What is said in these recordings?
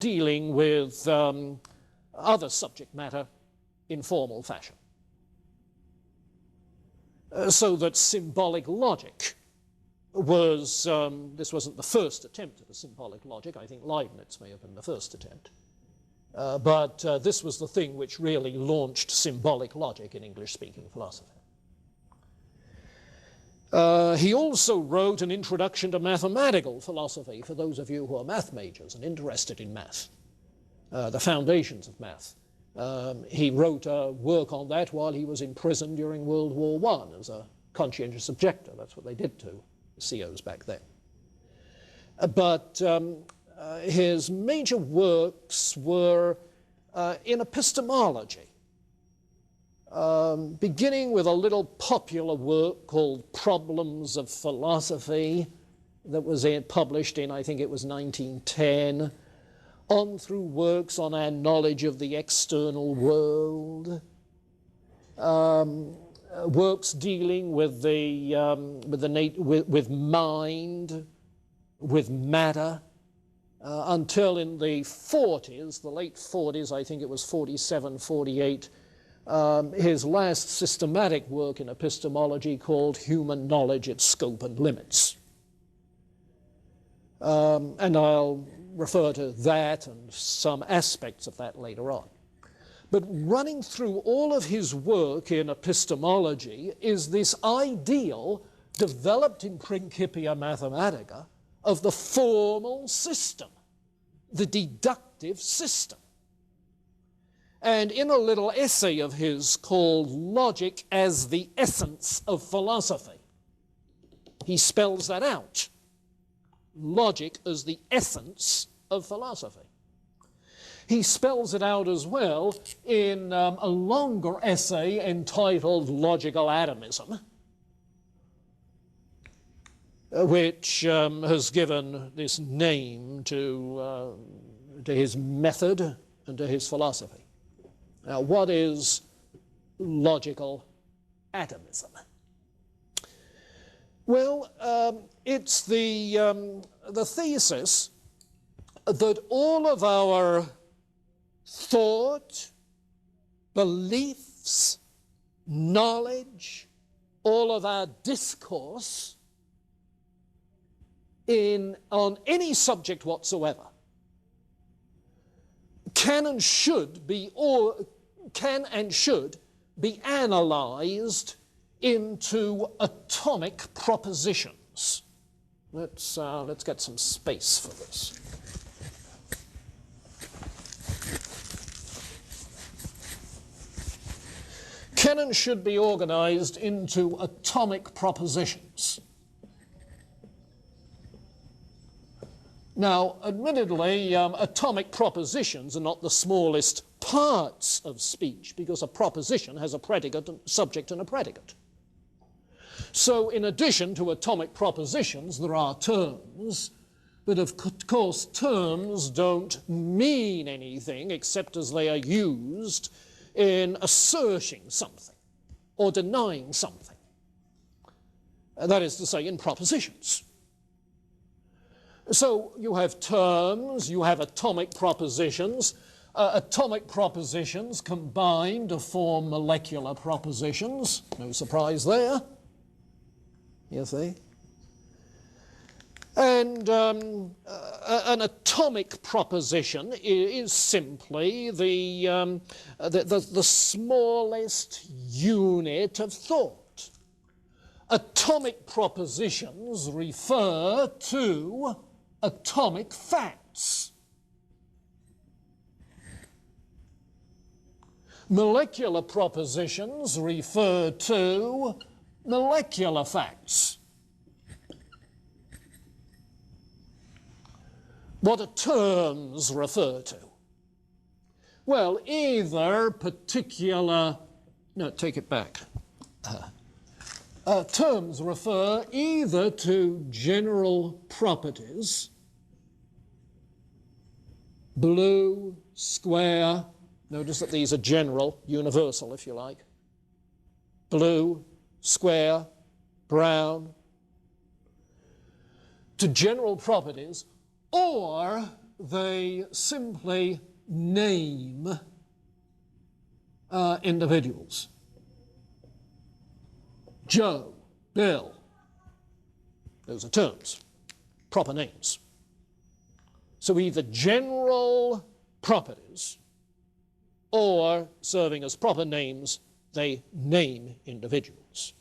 dealing with other subject matter in formal fashion. So that symbolic logic was, this wasn't the first attempt at a symbolic logic. I think Leibniz may have been the first attempt. But this was the thing which really launched symbolic logic in English-speaking philosophy. He also wrote an introduction to mathematical philosophy for those of you who are math majors and interested in math, the foundations of math. He wrote a work on that while he was in prison during World War I as a conscientious objector. That's what they did to COs back then. But his major works were in epistemology, beginning with a little popular work called Problems of Philosophy that was published in, I think it was 1910, on through works on our knowledge of the external world, works dealing with with mind, with matter, until in the 40s, the late 40s, I think it was 47, 48, his last systematic work in epistemology called Human Knowledge, Its Scope and Limits. And I'll refer to that and some aspects of that later on. But running through all of his work in epistemology is this ideal developed in Principia Mathematica of the formal system, the deductive system. And in a little essay of his called Logic as the Essence of Philosophy, he spells that out. Logic as the essence of philosophy. He spells it out as well in a longer essay entitled Logical Atomism, which has given this name to his method and to his philosophy. Now, what is logical atomism? Well, it's the thesis that all of our thought, beliefs, knowledge, all of our discourse on any subject whatsoever can and should be analyzed into atomic propositions. Let's get some space for this. Can and should be organized into atomic propositions. Now, admittedly, atomic propositions are not the smallest parts of speech, because a proposition has a predicate, subject, and a predicate. So in addition to atomic propositions, there are terms, but of course terms don't mean anything except as they are used in asserting something or denying something. That is to say, in propositions. So you have terms, you have atomic propositions. Atomic propositions combine to form molecular propositions. No surprise there. You see? And an atomic proposition is simply the smallest unit of thought. Atomic propositions refer to atomic facts. Molecular propositions refer to molecular facts. What do terms refer to? Well, either particular... No, take it back. Terms refer either to general properties, blue, square. Notice that these are general, universal, if you like. Blue, square, brown. To general properties, or they simply name individuals. Joe, Bill, those are terms, proper names. So either general properties or, serving as proper names, they name individuals.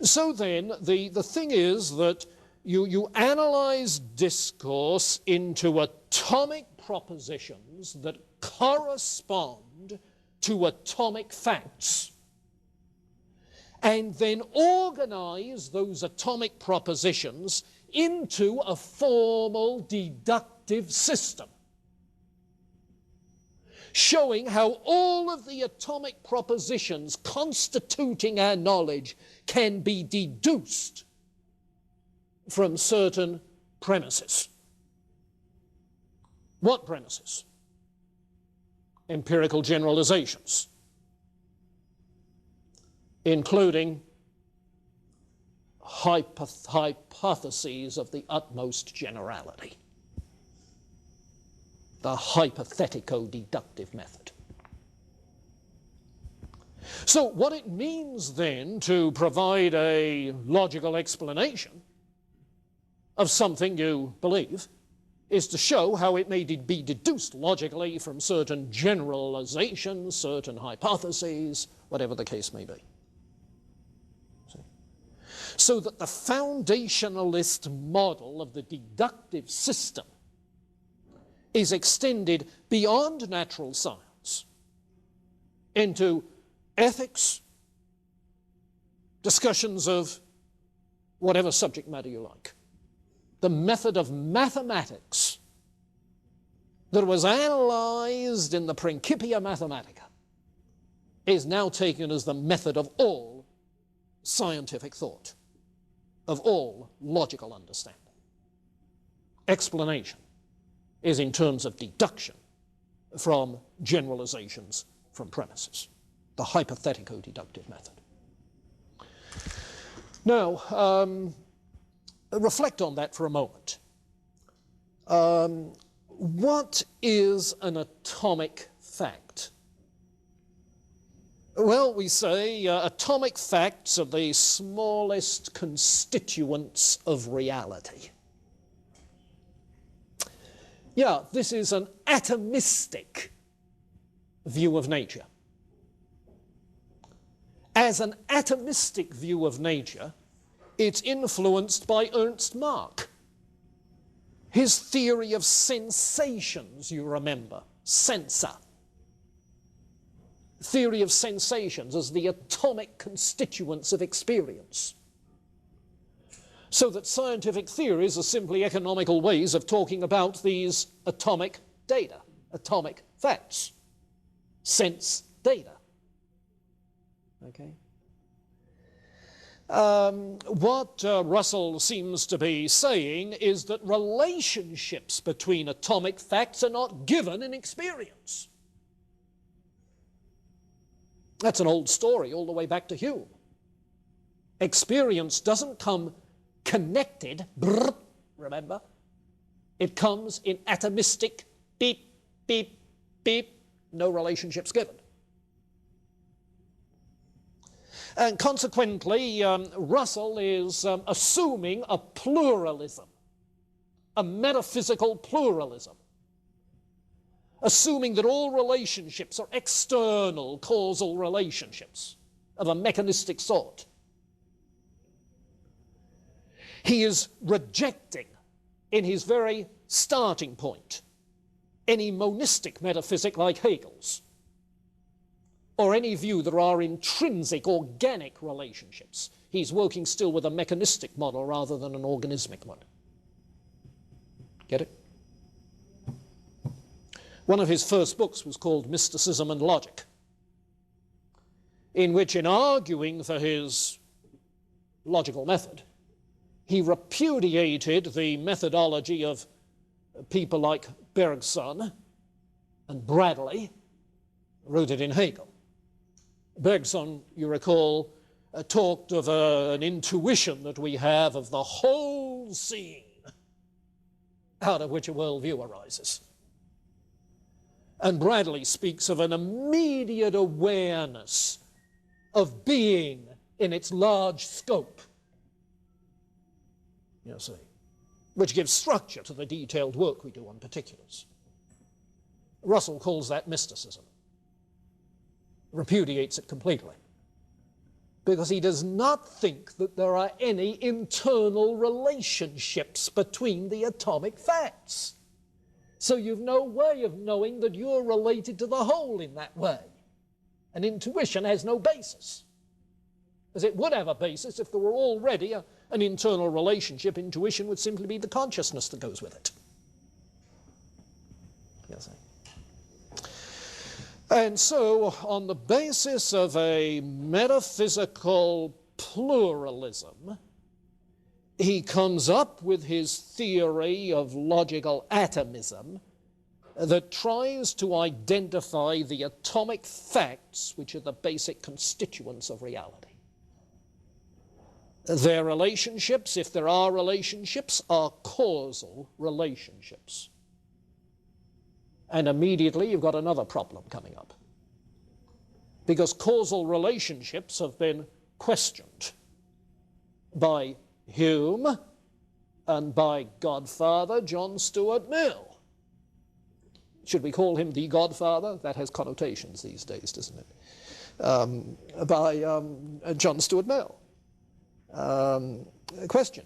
So then the thing is that you analyze discourse into atomic propositions that correspond to atomic facts, and then organize those atomic propositions into a formal deductive system, showing how all of the atomic propositions constituting our knowledge can be deduced from certain premises. What premises? Empirical generalizations, including hypotheses of the utmost generality, the hypothetico-deductive method. So what it means then to provide a logical explanation of something you believe is to show how it may be deduced logically from certain generalizations, certain hypotheses, whatever the case may be. So that the foundationalist model of the deductive system is extended beyond natural science into ethics, discussions of whatever subject matter you like. The method of mathematics that was analyzed in the Principia Mathematica is now taken as the method of all scientific thought, of all logical understanding. Explanation is in terms of deduction from generalizations from premises, the hypothetico-deductive method. Now, reflect on that for a moment. What is an atomic fact? Well, we say atomic facts are the smallest constituents of reality. Yeah, this is an atomistic view of nature. As an atomistic view of nature, it's influenced by Ernst Mach. His theory of sensations, you remember, sensa. Theory of sensations as the atomic constituents of experience. So that scientific theories are simply economical ways of talking about these atomic data, atomic facts, sense data. Okay? What Russell seems to be saying is that relationships between atomic facts are not given in experience. That's an old story all the way back to Hume. Experience doesn't come connected, brrr, remember? It comes in atomistic, beep, beep, beep, no relationships given. And consequently, Russell is assuming a pluralism, a metaphysical pluralism, assuming that all relationships are external causal relationships of a mechanistic sort. He is rejecting, in his very starting point, any monistic metaphysic like Hegel's, or any view there are intrinsic, organic relationships. He's working still with a mechanistic model rather than an organismic one. Get it? One of his first books was called Mysticism and Logic, in which, in arguing for his logical method, he repudiated the methodology of people like Bergson and Bradley, rooted in Hegel. Bergson, you recall, talked of an intuition that we have of the whole scene out of which a worldview arises. And Bradley speaks of an immediate awareness of being in its large scope, you see, which gives structure to the detailed work we do on particulars. Russell calls that mysticism, repudiates it completely, because he does not think that there are any internal relationships between the atomic facts. So you've no way of knowing that you're related to the whole in that way. And intuition has no basis, as it would have a basis if there were already an internal relationship. Intuition would simply be the consciousness that goes with it. Yes. And so, on the basis of a metaphysical pluralism, he comes up with his theory of logical atomism that tries to identify the atomic facts which are the basic constituents of reality. Their relationships, if there are relationships, are causal relationships. And immediately you've got another problem coming up, because causal relationships have been questioned by Hume and by Godfather John Stuart Mill. Should we call him the Godfather? That has connotations these days, doesn't it? By John Stuart Mill. Question.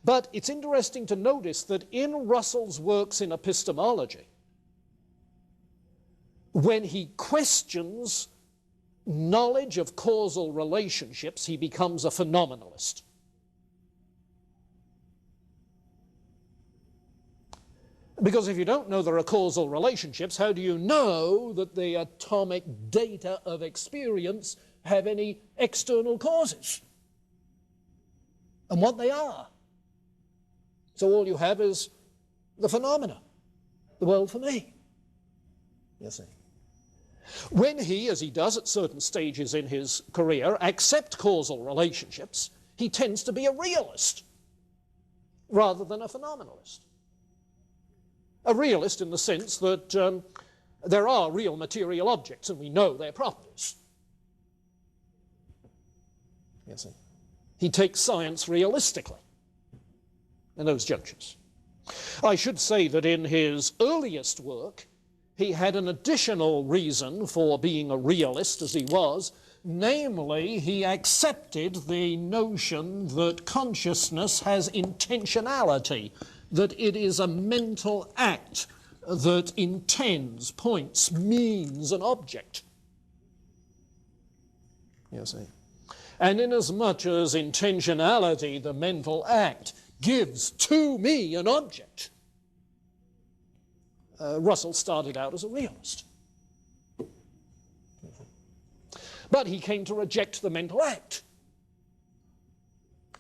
But it's interesting to notice that in Russell's works in epistemology, when he questions knowledge of causal relationships, he becomes a phenomenalist. Because if you don't know there are causal relationships, how do you know that the atomic data of experience have any external causes? And what they are? So all you have is the phenomena, the world for me. You see. When he, as he does at certain stages in his career, accepts causal relationships, he tends to be a realist rather than a phenomenalist. A realist in the sense that there are real material objects and we know their properties. You see. He takes science realistically in those junctures. I should say that in his earliest work, he had an additional reason for being a realist as he was, namely, he accepted the notion that consciousness has intentionality, that it is a mental act that intends, points, means an object. You see. And inasmuch as intentionality, the mental act, gives to me an object, Russell started out as a realist. But he came to reject the mental act.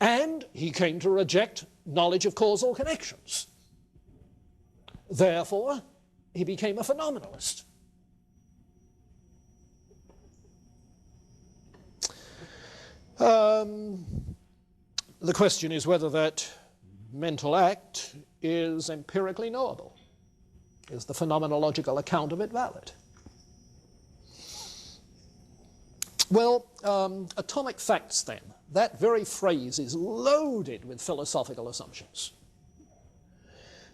And he came to reject knowledge of causal connections. Therefore, he became a phenomenalist. The question is whether that mental act is empirically knowable. Is the phenomenological account of it valid? Well, atomic facts then, that very phrase is loaded with philosophical assumptions.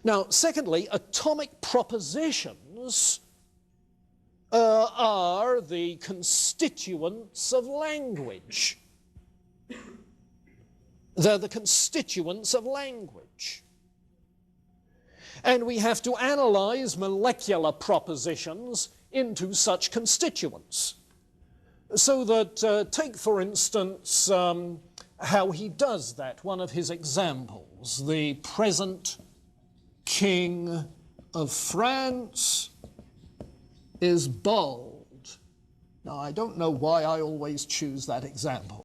Now, secondly, atomic propositions are the constituents of language. They're the constituents of language. And we have to analyze molecular propositions into such constituents. So that, take for instance, how he does that. One of his examples, the present King of France is bald. Now, I don't know why I always choose that example.